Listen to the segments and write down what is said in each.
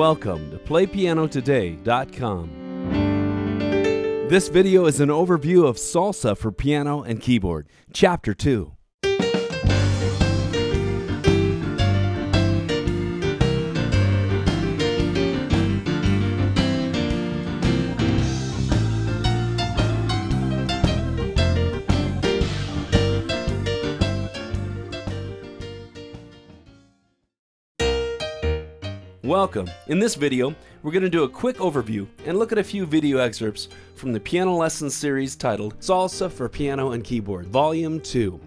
Welcome to PlayPianoTODAY.com. This video is an overview of Salsa for piano and keyboard, Chapter 2. Welcome. In this video, we're going to do a quick overview and look at a few video excerpts from the piano lesson series titled Salsa for Piano and Keyboard, Volume 2.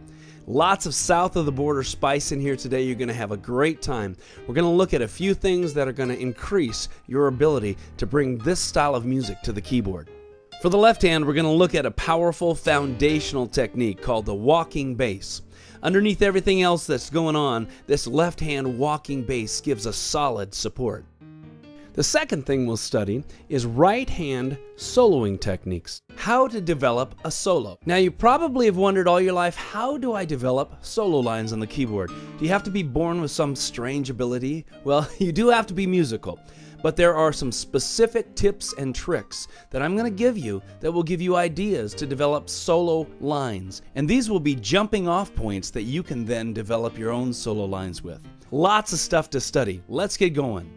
Lots of south of the border spice in here today. You're going to have a great time. We're going to look at a few things that are going to increase your ability to bring this style of music to the keyboard. For the left hand, we're going to look at a powerful foundational technique called the walking bass. Underneath everything else that's going on, this left hand walking bass gives us solid support. The second thing we'll study is right hand soloing techniques. How to develop a solo. Now you probably have wondered all your life, how do I develop solo lines on the keyboard? Do you have to be born with some strange ability? Well, you do have to be musical. But there are some specific tips and tricks that I'm going to give you that will give you ideas to develop solo lines. And these will be jumping off points that you can then develop your own solo lines with. Lots of stuff to study. Let's get going.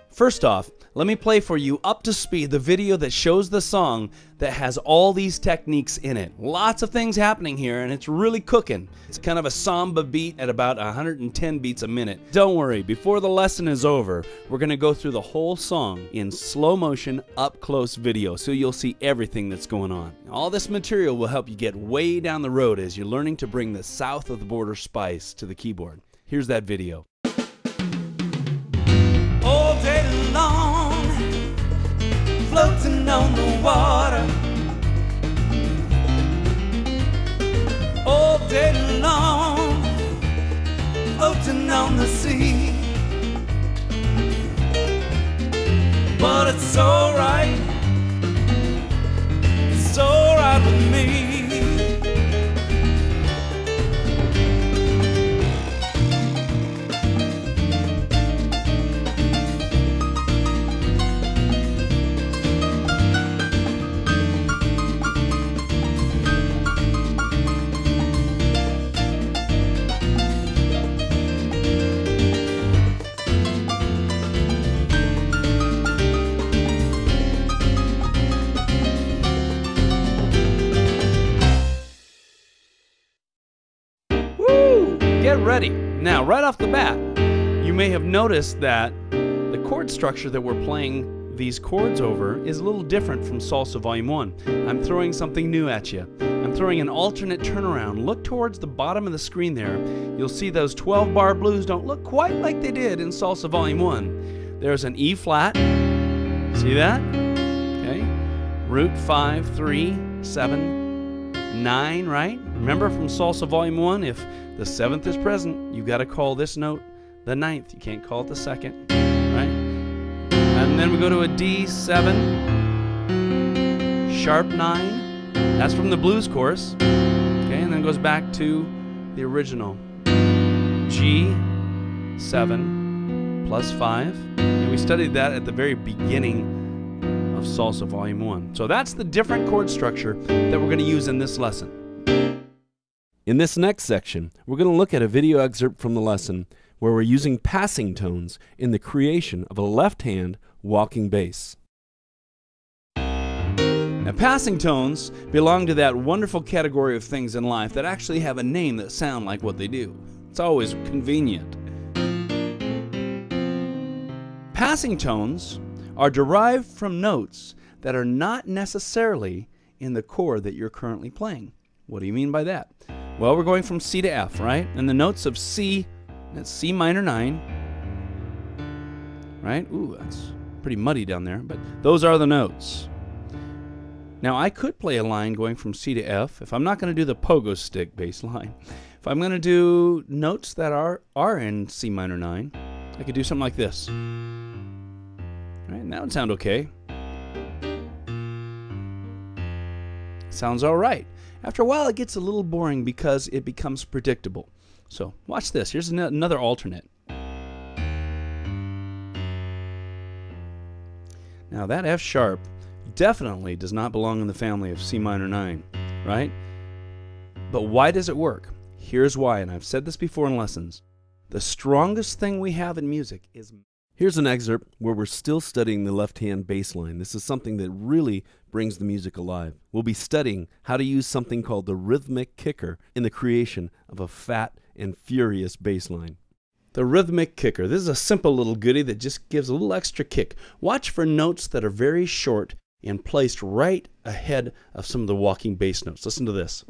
First off, let me play for you up to speed the video that shows the song that has all these techniques in it. Lots of things happening here and it's really cooking. It's kind of a samba beat at about 110 beats a minute. Don't worry, before the lesson is over, we're going to go through the whole song in slow motion, up close video so you'll see everything that's going on. All this material will help you get way down the road as you're learning to bring the south of the border spice to the keyboard. Here's that video. All day long, floating on the water. All day long, floating on the sea. But it's alright with me. Get ready. Now, right off the bat, you may have noticed that the chord structure that we're playing these chords over is a little different from Salsa Volume 1. I'm throwing something new at you. I'm throwing an alternate turnaround. Look towards the bottom of the screen there. You'll see those 12-bar blues don't look quite like they did in Salsa Volume 1. There's an E flat. See that? Okay. Root 5, 3, 7, 9, right? Remember from Salsa Volume 1, if the 7th is present, you've got to call this note the 9th. You can't call it the 2nd, right? And then we go to a D7, sharp 9. That's from the blues chorus. Okay, and then it goes back to the original. G7 plus 5. And we studied that at the very beginning of Salsa Volume 1. So that's the different chord structure that we're going to use in this lesson. In this next section, we're going to look at a video excerpt from the lesson where we're using passing tones in the creation of a left-hand walking bass. Now, passing tones belong to that wonderful category of things in life that actually have a name that sound like what they do. It's always convenient. Passing tones are derived from notes that are not necessarily in the chord that you're currently playing. What do you mean by that? Well, we're going from C to F, right? And the notes of C, that's C minor 9, right? Ooh, that's pretty muddy down there, but those are the notes. Now, I could play a line going from C to F if I'm not going to do the pogo stick bass line. If I'm going to do notes that are in C minor 9, I could do something like this. Right? And that would sound okay. Sounds all right. After a while, it gets a little boring because it becomes predictable. So watch this. Here's another alternate. Now that F sharp definitely does not belong in the family of C minor 9, right? But why does it work? Here's why, and I've said this before in lessons. The strongest thing we have in music is... Here's an excerpt where we're still studying the left-hand bass line. This is something that really brings the music alive. We'll be studying how to use something called the rhythmic kicker in the creation of a fat and furious bass line. The rhythmic kicker. This is a simple little goodie that just gives a little extra kick. Watch for notes that are very short and placed right ahead of some of the walking bass notes. Listen to this.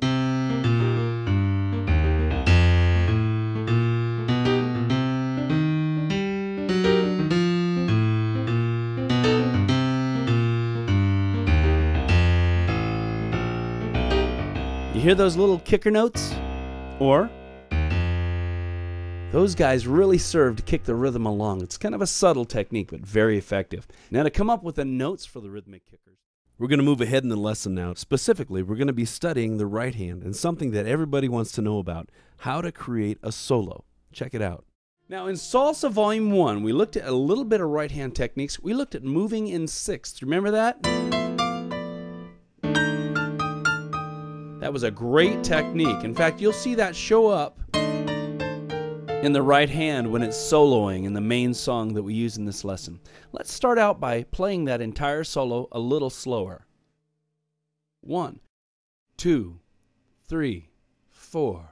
You hear those little kicker notes? Or those guys really serve to kick the rhythm along. It's kind of a subtle technique, but very effective. Now to come up with the notes for the rhythmic kickers, we're going to move ahead in the lesson now. Specifically, we're going to be studying the right hand and something that everybody wants to know about, how to create a solo. Check it out. Now in Salsa Volume 1, we looked at a little bit of right hand techniques. We looked at moving in sixths. Remember that? That was a great technique. In fact, you'll see that show up in the right hand when it's soloing in the main song that we use in this lesson. Let's start out by playing that entire solo a little slower. 1, 2, 3, 4.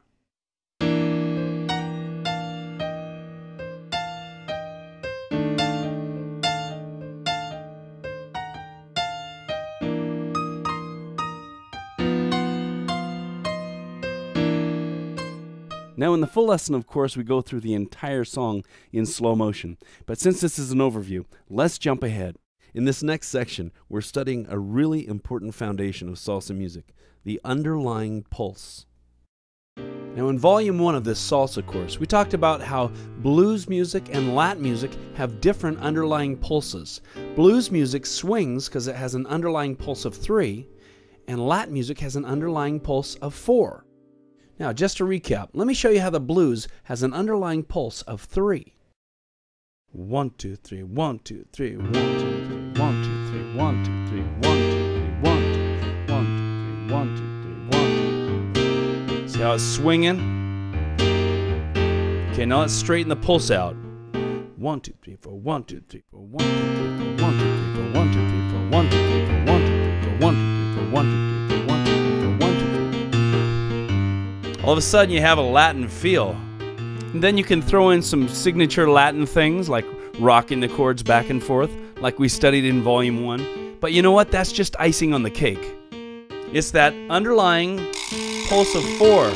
Now in the full lesson, of course, we go through the entire song in slow motion. But since this is an overview, let's jump ahead. In this next section, we're studying a really important foundation of salsa music, the underlying pulse. Now in Volume 1 of this salsa course, we talked about how blues music and Latin music have different underlying pulses. Blues music swings because it has an underlying pulse of 3, and Latin music has an underlying pulse of 4. Now, just to recap, let me show you how the blues has an underlying pulse of 3. 1, 2, 3, 1, 2, 3, 1, 2, 3, 1, 2, 3, 1, 2, 3, 1, 2, 3, 1, 2, 3, 1, 2, 3, 1, 2, 3. See how it's swinging? Okay, now let's straighten the pulse out. 1, 2, 3, 4, 1, 2, 3, 4, 1, 2, 3, 4, 1, 2, 3, 4, 1, 2, 3, 4, 1, 2, 3, 4, 1, 2, 3, 4, 1, 2, 3, 4, 1, 2, 3, 4, 1, 2, 3, 4, 1, 2, 3, 4. All of a sudden you have a Latin feel. And then you can throw in some signature Latin things like rocking the chords back and forth like we studied in Volume 1. But you know what? That's just icing on the cake. It's that underlying pulse of 4.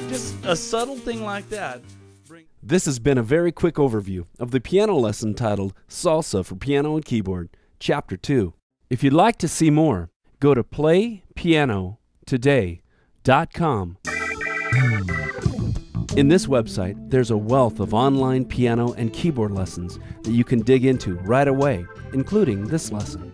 Just a subtle thing like that. This has been a very quick overview of the piano lesson titled Salsa for Piano and Keyboard, Chapter 2. If you'd like to see more, go to PlayPianoTODAY.com. In this website, there's a wealth of online piano and keyboard lessons that you can dig into right away, including this lesson.